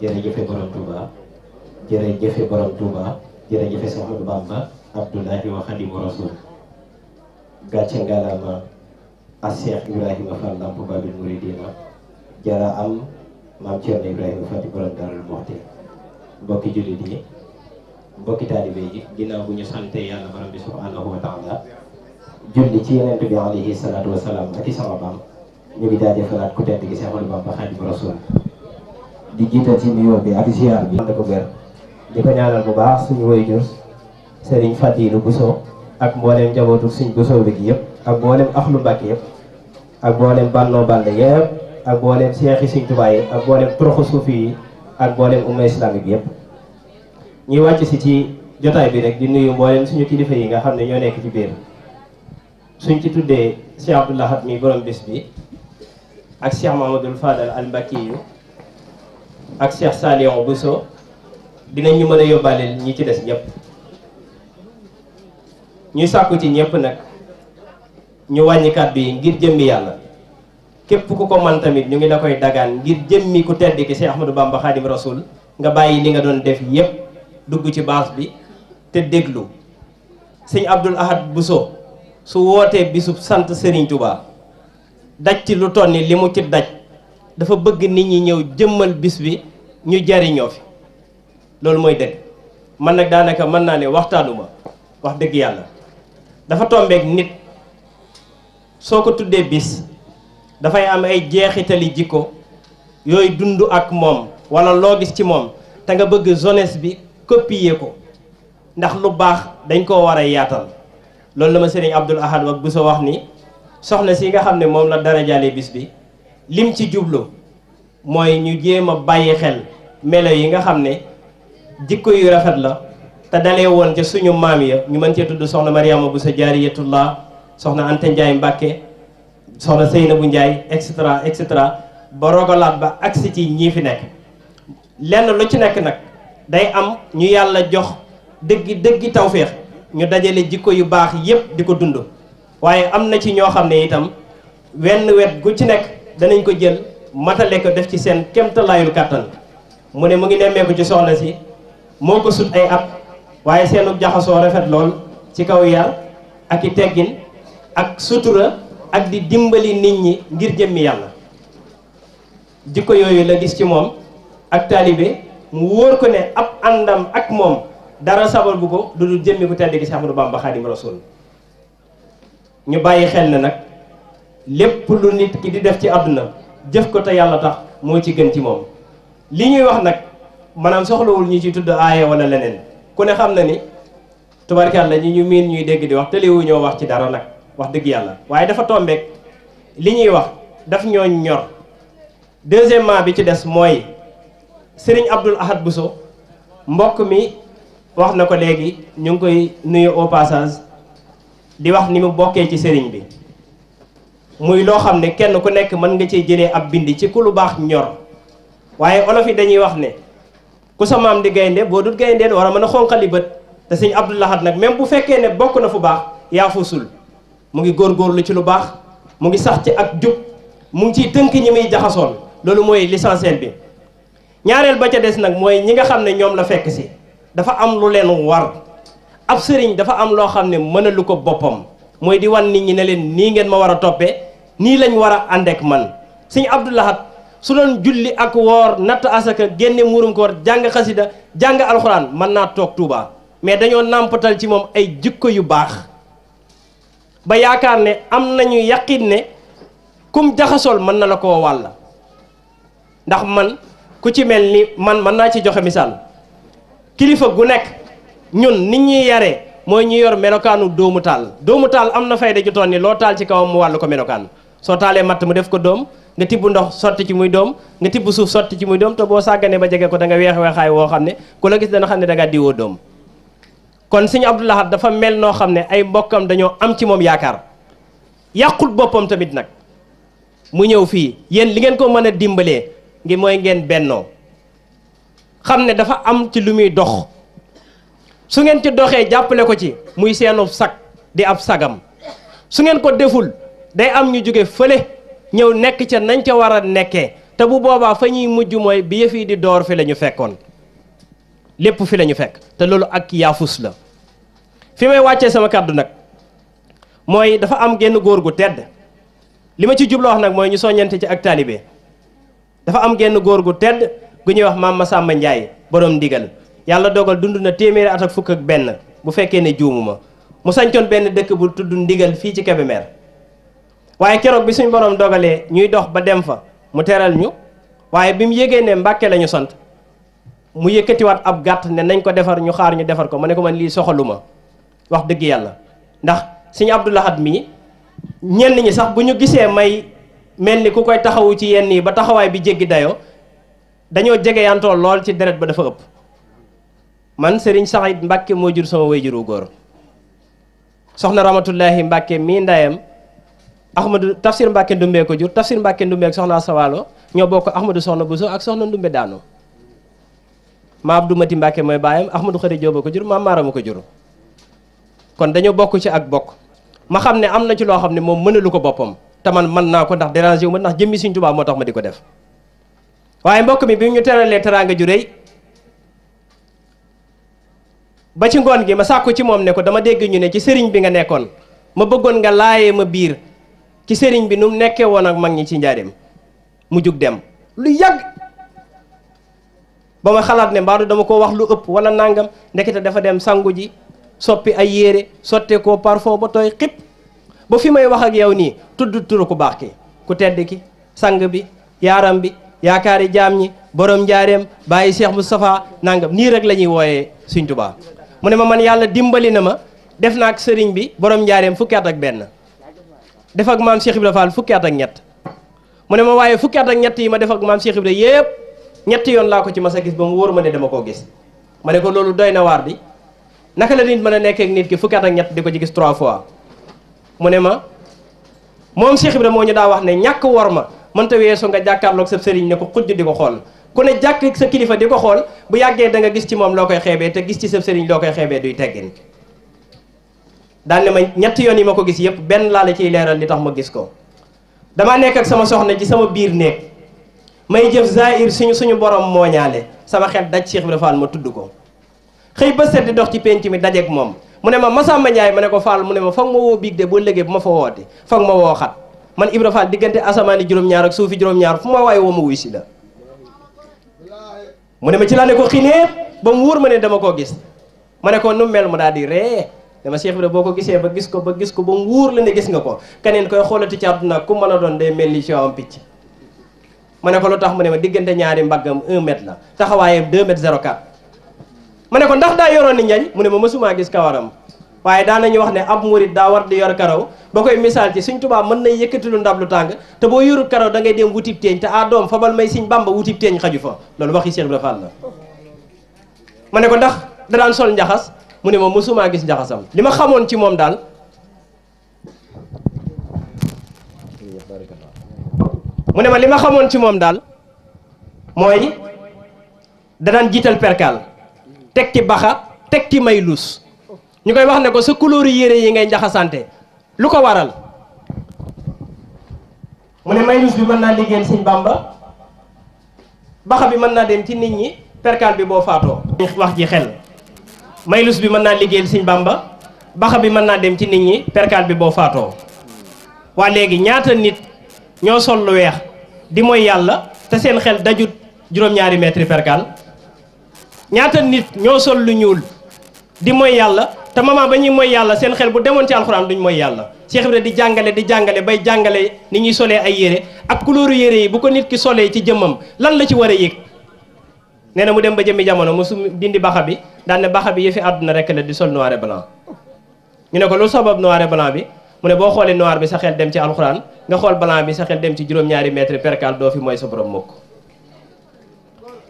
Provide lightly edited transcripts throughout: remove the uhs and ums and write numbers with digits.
jërëjëfe borom Touba jërëjëfe borom Touba jërëjëfe Seex Ahmadu Bamba Abdullahi wa Xaadimu Rasuul gàcce ngalaama a Cheikh Ibrahima Fall Lamp Babil Mouridina jara am maam Cerno Ibrahima Fati borom Daarul Muxti mbokki jullit yi mbokki taalibe yi ginnaaw bu ñu sante yàlla borom bi subhanahu wa taala julli ci Yonent bi alayhi salaatu wa salaam ak i sahabaam ñu ngi jaajëfalaat ku tedd gi Seex Ahmadu Bamba Xaadimu Rasuul di jiital ci nuyoo bi ak ziar bi ko gër di ko ñaanal bu baax suñu waajur Serigne Fadilou Bousso ak mboolem njabootu suñ Bousso bi gi yëpp ak mboolem axlu Mbàkke yëpp ak mboolem Bannoo Bande yëpp ak mboolem seexi Sëriñ Tuubaa yi ak mboolem toroxu suufi yi ak mboolem umma islamique yëpp ñuy wàcc si ci jotaay bi rek di nuyu mboolem suñu kilifa yi nga xam ne ñoo nekk ci biir suñ ci tuddee Cheikh Abdoul Ahad mi borom bis bi ak Cheikh Mamadou Fadal al Mbakkiyu ak Cheikh Saliou Bousso dinañu mën a yóbbaale ñi ci des ñëpp ñuy sàkku ci ñëpp nag ñu wàññi kàddu yi ngir jëmmi yàlla képp ku ko man tamit ñu ngi la koy dagaan ngir jëmmi ku tedd ki Cheikh Ahmadou Bamba Khadim Rasoul nga bàyyi li nga doon def yëpp dugg ci baas bi te déglu sëñ Abdoul Ahad Bousso su wootee bisub sant Serigne Touba daj ci lu toll ni li mu ci daj dafa bëgg nit ñi ñëw jëmmal bis bi ñu jariñoo fi loolu mooy dëgg man nag daanaka mën naa ne waxtaanuma wax dëgg yàlla dafa tombeek nit soo ko tuddee bis dafay am ay jeexitali jikko yooyu dund ak moom wala loo gis ci moom te nga bëgg jeunesse bi copier ko ndax lu baax dañ koo war a yaatal loolu la ma sëriñ Abdoul Ahad wak bu soo wax ni soxna si nga xam ne moom la darajaale bis bi lim ci jublu mooy ñu jéem a bàyyi xel melo yi nga xam ne jikko yu rafet la te dalee woon ca suñu maam ya ñu mën cee tudd soxna Mariama Bousso Jaariyatullah soxna Anta Ndiaye Mbàkke soxna Seynabu Ndiaye et cetera ba rogalaat ba agsi ci ñii fi nekk lenn lu ci nekk nag day am ñu yàlla jox dëggi tawféex ñu dajale jikko yu baax yépp di ko dund waaye am na ci ñoo xam ne itam wenn wet gu ci nekk danañ ko jël matale ko def ci seen kemtalaayul kàttan mu ne mu ngi nemmeeku ci soxna si moo ko sut ay at waaye seenu jaxasoo rafet lool ci kaw yar ak i teggin ak sutura ak di dimbali nit ñi ngir jëmmi yàlla jikko yooyu la gis ci moom ak taalibe mu wóor ko ne ab àndam ak moom dara sabal bu ko du dul jëmmi ku tedd gi Cheikh Ahmadou Bamba Khadim Rasoul ñu bàyyi xel ne nag lépp lu nit ki di def ci àdduna jëf ko te yàlla tax moo ci gën ci moom li ñuy wax nag maanaam soxlawul ñu ci tudd aaya wala leneen ku ne xam na ni tubarkalla ñi ñu miin ñuy dégg di wax te liwu ñoo wax ci dara nag wax dëgg yàlla waaye dafa tombeek li ñuy wax daf ñoo ñor deuxièmement bi ci des mooy Serigne Abdoul Ahad Bousso mbokk mi wax na ko léegi ñu ngi koy nuyu au passage di wax ni mu bokkee ci Serigne bi muy loo xam ne kenn ku nekk mën nga cee jëlee ab bind ci ku lu baax ñor waaye olof yi dañuy wax ne ku sa maam di gaynde boo dut gayndeen war a mën a xonqali bët te Serigne Abdoul Ahad nag même bu fekkee ne bokk na fu baax yaa fusul mu ngi góorgóorlu ci lu baax mu ngi sax ci ak jub mu ngi ciy tënk ñi muy jaxasoon loolu mooy l'essentiel bi ñaareel ba ca des nag mooy ñi nga xam ne ñoom la fekk si dafa am lu leen war ab sëriñ dafa am loo xam ne mënalu ko boppam mooy di wan nit ñi ne leen nii ngeen ma war a toppee nii lañ war a ànd ak man Serigne Abdoul Ahad su doon julli ak woor natt asaka génne muurum koor jàng xasida jàng alxuraan mën naa toog Touba mais dañoo nàmpatal ci moom ay jikko yu baax ba yaakaar ne am nañu yaqin ne kum jaxasool mën na la koo wàll ndax man ku ci mel ni man mën naa ci joxe misaal kilifa gu nekk ñun nit ñuy yaree mooy ñu yor melokaanu doomu taal am na fayda ju toon ni loo taal ci kawam mu wàll ko melokaan soo taalee matt mu def ko doom nga tibb ndox sotti ci muy doom nga tibb suuf sotti ci muy doom te boo sàgganee ba jege ko da nga weexaay woo xam ne ku la gis dana xam ne da ngaa diwoo doom kon Serigne Abdoul Ahad dafa mel noo xam ne ay mbokkam dañoo am ci moom yaakaar yàqul boppam tamit nag mu ñëw fii yéen li ngeen ko mën a dimbalee ngi mooy ngeen bennoo xam ne dafa am ci lu muy dox su ngeen ci doxee jàppale ko ci muy seenu sag di ab sagam su ngeen ko deful day am ñu jóge fële ñëw nekk ca nañ ca war a nekkee te bu boobaa fa ñuy mujj mooy bi yëf yi di door fi la ñu fekkoon lépp fi la ñu fekk te loolu ak yaafus la. fi may wàccee sama kàddu nag mooy dafa am genn góor gu tedd li ma ci jubloo wax nag mooy ñu soññante ci ak taalibe. dafa am genn góor gu tedd gu ñuy wax maam Masamba Njaay borom ndigal yàlla dogal dund na téeméeri at ak fukk ak benn bu fekkee ne juumuma mu sañcoon benn dëkk bu tudd ndigal fii ci Kébémer waaye keroog bi suñ borom dogalee ñuy dox ba dem fa mu teral ñu waaye bi mu yégee ne Mbàkke la ñu sant mu yëkkatiwaat ab gàtt ne nañ ko defar ñu xaar ñu defar ko ma ne ko man lii soxaluma wax dëgg yàlla ndax sëñ Abdou Lahad mii ñenn ñi sax bu ñu gisee may mel ni ku koy taxawu ci yenn yi ba taxawaay bi jéggi dayoo dañoo jegeyantoo lool ci deret ba dafa ëpp man Serigne Saxid Mbàkke moo jur sama wayjuru góor soxna Ramatullahi Mbàkke mii ndayam Ahmadou Tafsir Mbàkke Ndumbee ko jur Tafsir Mbàkke Ndumbee ak soxna Sawalo ñoo bokk Ahmadou soxna Bousso ak soxna Ndumbe daanu ma Abdou Mati Mbàkke mooy baayam Ahmadou Xari Jóoba ko jur maam Maarama ko jur kon dañoo bokk ci ak bokk ma xam ne am na ci loo xam ne moom mënalu ko boppam te man mën naa ko ndax dérangé wu ma ndax jëmmi Sëriñ Tuubaa moo tax ma di ko def waaye mbokk mi bi ñu teralee teraanga ju rëy ba ci ngoon gi ma sàkku ci moom ne ko dama dégg ñu ne ci sëriñ bi nga nekkoon ma bëggoon nga laayee ma biir ci sëriñ bi nu mu nekkee woon ak mag ñi ci njaareem mu jug dem lu yàgg ba ma xalaat ne mbaadu dama ko wax lu ëpp wala nangam ndekete dafa dem sangu ji soppi ay yére sotte ko parfum ba tooy xip ba fi may wax ak yow nii tudd turu ku baax ki ku tedd ki sang bi yaaram bi yaakaari jaam ñi borom njaareem bàyyi Cheikh Moustapha nangam nii rek la ñuy wooyee Sëriñ Tuubaa mu ne ma man yàlla dimbali na ma def naa ak sëriñ bi borom njaareem fukki at ak benn def ak maam Cheikh Ibra Fall fukki at ak ñett mu ne ma waaye fukki at ak ñett yi ma def ak maam Cheikh Ibra yépp ñetti yoon laa ko ci mas a gis ba mu wóor ma ne dama koo gis ma ne ko loolu doy na waar bi naka la nit mën a nekk ak nit ki fukki at ak ñett di ko ci gis 3 fois mu ne ma moom Cheikh Ibra moo ñu daa wax ne ñàkk wor ma mënta weesu nga jàkkaarloog sa sëriñ ne ko xujj di ko xool ku ne jàkk sa kilifa di ko xool bu yàggee da nga gis ci moom loo koy xeebee te gis ci sa sëriñ loo koy xeebee duy teggin daal ne ma ñetti yoon yi ma ko gis yëpp benn laa la ciy leeral li tax ma gis ko damaa nekk ak sama soxna ci sama biir néeg may jëf zaahir suñu borom moo ñaale sama xel daj Cheikh Ibra Fall ma tudd ko xëy ba set di dox ci penc mi dajeeg moom mu ne ma Masamba Ndiaye ma ne ko Fall mu ne ma foog ma woo biig de boo légee bu ma fa woote foog ma woo xat man Ibra Fall diggante asamaani juróom-ñaar ak suufi juróom-ñaar fu ma waaye woo ma wuy si la mu ne ma ci laa ne ko xineet ba mu wóor ma ne dama koo gis ma ne ko nu mel mu daal di ree dama Cheikh Ibra boo ko gisee ba gis ko ba mu wóor la ne gis nga ko keneen koy xoolati ci àdduna ku mën a doon day mel ni ci am picc ma ne ko lu tax mu ne ma diggante ñaari mbaggam 1 mètre la taxawaayam 2 mètre 04 ma ne ko ndax daa yoroon ni njañ mu ne ma mësumaa gis kawaram waaye daan nañu wax ne ab murit daa war di yor karaw ba koy misaal ci Sëriñ Tuubaa mën na yëkkati lu ndab lu tàng te boo yorul karaw da ngay dem wutib teeñ te a doom fabal may Sëriñ Bamba wutib teeñ xaju fa loolu waxi Cheikh Ibra Fall la ma ne ko ndax da daan sol njaxas mu ne ma mësumaa gis njaxasam li ma xamoon ci moom daal mu ne ma li ma xamoon ci moom daal mooy da daan jiital perkaal teg ci baxa teg ci may luus ñu koy wax ne ko sa couleur yére yi ngay njaxasante lu ko waral mu ne may luus bi mën naa liggéeyal Sëñ Bamba baxa bi mën naa dem ci nit ñi perkaal bi boo faatoo wax ji xel maylus bi mën naa liggéeyal Sëñ Bamba baxa bi mën naa dem ci nit ñi perkaal bi boo faatoo waa léegi ñaata nit ñoo sol lu weex di mooy yàlla te seen xel dajut juróom-ñaari mètre perkaal ñaata nit ñoo sol lu ñuul di mooy yàlla te moment ba ñuy mooy yàlla seen xel bu demoon ci alxuraan duñ mooy yàlla Cheikh Ibra di jàngale bay jàngale ni ñuy solee ay yére ak couleur yére yi bu ko nit ki solee ci jëmmam lan la ci war a yëg nee na mu dem ba jëmmi jamono mu su dindi baxa bi daan ne baxa bi yëfi àdduna rek la di sol noir et blanc ñu ne ko lu sabab noir et blanc bi mu ne boo xoolee noir bi sa xel dem ci alxuraan nga xool blanc bi sa xel dem ci juróom-ñaari mètre percal doo fi mooy sa borom mukk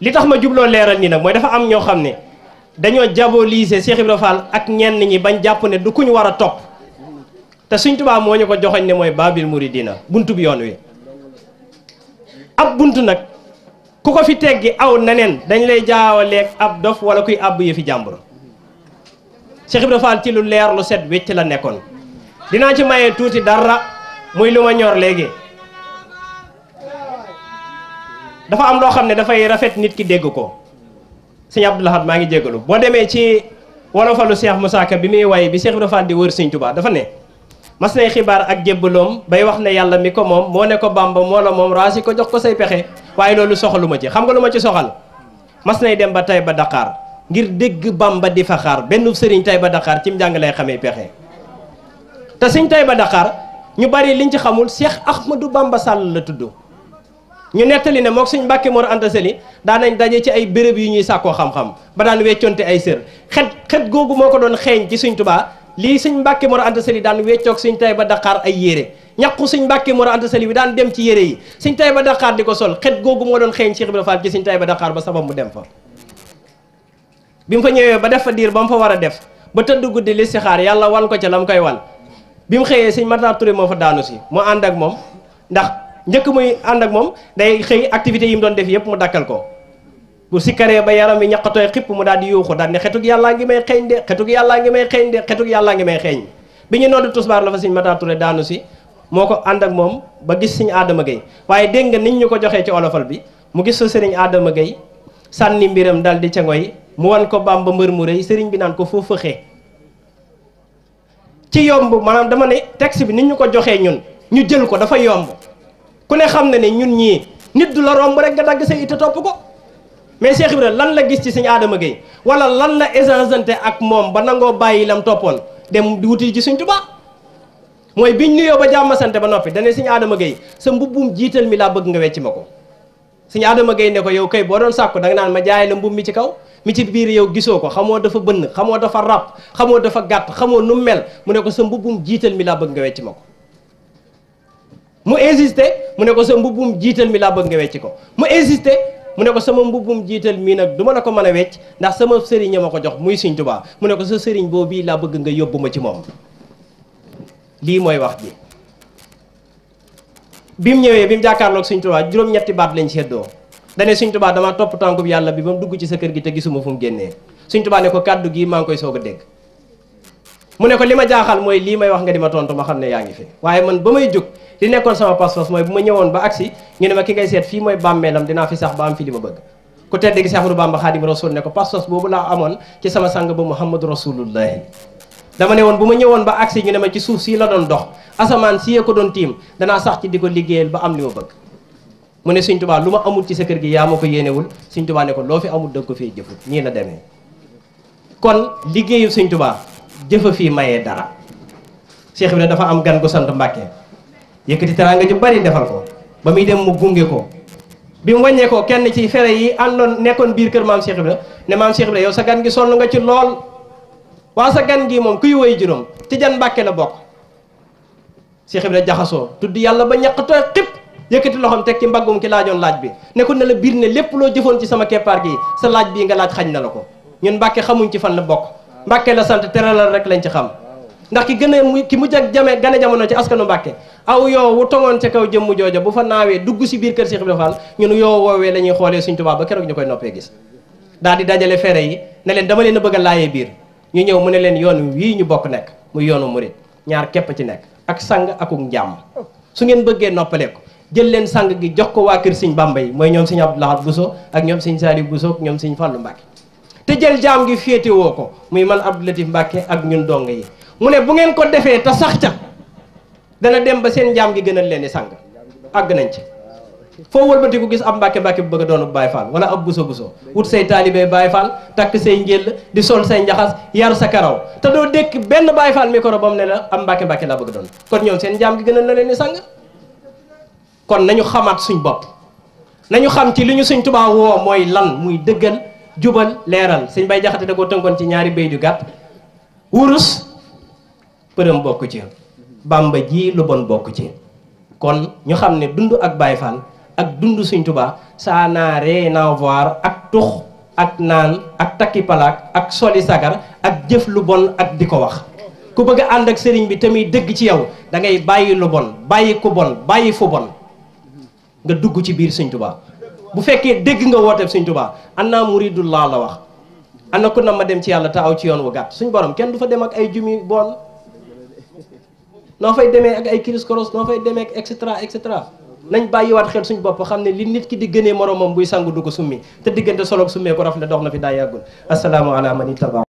li tax ma jubloo leeral nii nag mooy dafa am ñoo xam ne dañoo diaboliser Cheikh Ibra Fall ak ñenn ñi bañ jàpp ne du kuñ war a topp te Sëriñ Tuubaa moo ñu ko joxoñ ne mooy baabil muridina buntu bi yoon wi ab buntu nag ku ko fi teggi aw neneen dañ lay jaawaleeg ab dof wala kuy àbb yëfi jàmbur Cheikh Ibra Fall ci lu leer lu set wecc la nekkoon dinaa ci maye tuuti dara muy lu ma ñor léegi dafa am loo xam ne dafay rafet nit ki dégg ko. sëñ Abdou Lahad maa ngi jégalu boo demee ci wolofalu Cheikh Moussa Ka bi muy way bi Cheikh Ibra Fall di wër sëñ Tuubaa dafa ne mas nay xibaar ak jébbaloom bay wax ne yàlla mi ko moom moo ne ko Bàmba moo la moom raasi ko jox ko say pexe waaye loolu soxalu ma ci xam nga lu ma ci soxal mas nay dem ba tay ba Dakar ngir dégg Bàmba di fa xaar benn sëriñ tay ba Dakar ci mu jàng lay xamee pexe te sëñ tay ba Dakar ñu bari liñ ci xamul Cheikh Ahmadou Bamba Sall la tudd ñu nettali ne mook suñ Mbàkke Mor Anta Sali daan nañ daje ci ay béréb yu ñuy sàkkoo xam-xam ba daan weccoonte ay sër xet googu moo ko doon xeeñ ci suñ Tubaa lii suñ Mbàkke Mor Anta Sali daan weccoog suñ tay ba Dakar ay yére ñaqu suñ Mbàkke Mor Anta Sali bi daan dem ci yére yi suñ tay ba Dakar di ko sol xet googu moo doon xeeñ Cheikh Ibra Fall ci suñ tay ba Dakar ba sabab mu dem fa bi mu fa ñëwee ba def fa diir ba mu fa war a def ba tëdd guddi listixaar yàlla wan ko ca la mu koy wan bi mu xëyee suñ Matar Touré moo fa daanu si moo ànd ak moom ndax njëkk muy ànd ak moom day xëy activités yi mu doon def yëpp mu dakkal ko bu sikkaree ba yaram wi ñaqatooy xipp mu daal di yuuxu daal ne xetug yàllaa ngi may xeeñ de xetug yàllaa ngi may xeeñ de xetug yàllaa ngi may xeeñ bi ñu noddu tusbaar la fa sëñ Matar Touré daanu si moo ko ànd ak moom ba gis sëñ Adama Gueye waaye dégg nga nit ñu ko joxee ci olofal bi mu gis sa sëriñ Adama Gueye sànni mbiram dal di ca ngoy mu wan ko Bàmba mbër mu rëy sëriñ bi naan ko foo fëxee ci yomb maanaam dama ne texte bi nit ñu ko joxee ñun ñu jël ko dafa yomb ku ne xam na ne ñun ñii nit du la romb rek nga dagg say itte topp ko mais Cheikh Ibra lan la gis ci sëñ Adama Gueye wala lan la échangeante ak moom ba nangoo bàyyi lam toppoon dem di wuti ci sëñ Tuubaa mooy biñ nuyoo ba jàmm sante ba noppi dane sëñ Adama Gueye sa mbubbum jiital mi laa bëgg nga wecc ma ko sëñ Adama Gueye ne ko yow kay boo doon sàkku da nga naan ma jaay la mbub mi ci kaw mi ci biir yow gisoo ko xamoo dafa bënn xamoo dafa ràpp xamoo dafa gàtt xamoo nu mel mu ne ko sa mbubbum jiital mi laa bëgg nga wecc ma ko mu insisté mu ne ko sa mbubbum jiital mi laa bëgg nga wecc ko mu insisté mu ne ko sama mbubbum jiital mii nag du ma la ko mën a wecc ndax sama sëriñ ma ko jox muy Sëriñ Tuubaa mu ne ko sa sëriñ boobu bii laa bëgg nga yóbbu ma ci moom lii mooy wax ji bi mu ñëwee bi mu jàkkaarloog Sëriñ Tuubaa juróom-ñetti baat lañ seddoo dane Sëriñ Tuubaa damaa topp tànkub yàlla bi ba mu dugg ci sa kër gi te gisuma fu mu génnee Sëriñ Tuubaa ne ko kàddu gi maa ngi koy soog a dégg mu ne ko li ma jaaxal mooy lii may wax nga di ma tontu ma xam ne yaa ngi fi waaye man ba may jóg li nekkoon sama pas-pas mooy bu ma ñëwoon ba agsi ñu ne ma ki ngay seet fii mooy bàmmeelam dinaa fi sax ba am fi li ma bëgg ku tedd gi Seex Ahmadu Bamba Xaadim Rasul ne ko pas-pas boobu laa amoon ci sama sang ba Muhammadu Rasulullahi dama ne woon bu ma ñëwoon ba agsi ñu ne ma ci suuf sii la doon dox asamaan si ko doon tiim danaa sax ci di ko liggéeyal ba am li ma bëgg mu ne Sëriñ Tuubaa lu ma amul ci sa kër gi yaa ma ko yéenewul Sëriñ Tuubaa ne ko loo fi amul dëgg ko fii jëfut ñii la demee kon liggéeyu Sëriñ Tuubaa jëfa fii mayee dara Cheikh Ibra dafa am gan gu sant Mbàkke yëkkati teraanga ju bari defal ko ba muy dem mu gunge ko bi mu wàññee ko kenn ci fere yi àndoon nekkoon biir kër maam Cheikh Ibra ne maam Cheikh Ibra yow sa gan gi sonn nga ci lool waa sa gan gi moom kuy woy juróom ci jan Mbàkke la bokk Cheikh Ibra jaxasoo tudd yàlla ba ñaq tooy xip yëkkati loxoom teg ci mbaggum ki laajoon laaj bi ne ko ne la biir ne lépp loo jëfoon ci sama keppaar gi sa laaj bii nga laaj xañ na la ko ñun Mbàkke xamuñ ci fan la bokk Mbàkke la sant teralal rek lañ ci xam ndax ki gën a ki mujj ak gane jamono ci askanu Mbàkke aw yoo wu tongoon ca kaw jëmm jooja bu fa naawee dugg si biir kër Cheikh Ibra Fall ñun yoo woowee la ñuy xoolee Sëriñ Tuubaa ba keroog ñu koy noppee gis daal di dajale fere yi ne leen dama leen a bëgg a laayee biir ñu ñëw mu ne leen yoon wii ñu bokk nekk muy yoonu murit ñaar képp ci nekk ak sang akuk njàmm su ngeen bëggee noppale ko jël leen sang gi jox ko waa kër Sëriñ Bamba yi mooy ñoom Sëriñ Abdou Lahad Bousso ak ñoom Sëriñ Saliou Bousso ak ñoom Sëriñ Fallu Mbàkke te jël jaam gi féetewoo ko muy man Abdou Latif Mbàkke ak ñun dong yi mu ne bu ngeen ko defee te sax ca dana dem ba seen jaam gi gënal leen di sang àgg nañ ci foo wëlbati ko gis ab Mbàkke Mbàkke bu bëgg a doon Baay Faal wala ab Bousso Bousso wut say taalibe Baay Faal takk say njël di sol say njaxas yar sa karaw te doo dékk benn Baay Faal micro bam ne la ab Mbàkke Mbàkke laa bëgg doon kon ñoom seen jaam gi gënal na leen di sang kon nañu xamaat suñ bopp nañu xam ci li ñu Sëriñ Tuubaa woo mooy lan muy dëggal jubal leeral sëñ Bay Jaxate da koo tënkoon ci ñaari béy ju gàtt wurus përëm bokk ci Bàmba ji lu bon bokk ci kon ñu xam ne dund ak Baay Faal ak dund Sëriñ Tuubaa ça n'a rien à voir ak tux ak naan ak takki palaak ak soli sagar ak jëf lu bon ak di ko wax ku bëgg a ànd ak sëriñ bi tamit dëgg ci yow da ngay bàyyi lu bon bàyyi ku bon bàyyi fu bon nga dugg ci biir Sëriñ Tuubaa bu fekkee dégg nga wooteeb Sëriñ Tuubaa ana muridullah la wax ana ku na ma dem ci yàlla te aw ci yoon wu gàtt suñ borom kenn du fa dem ak ay jumi bon noo fay demee ak ay kiris koros noo fay demee ak et cetera nañ bàyyiwaat xel suñ bopp xam ne li nit ki di gënee moromam buy sangu du ko summi te diggante soloog summee ko raf le dox na fi daa yàggul asalaamu ala man ittaba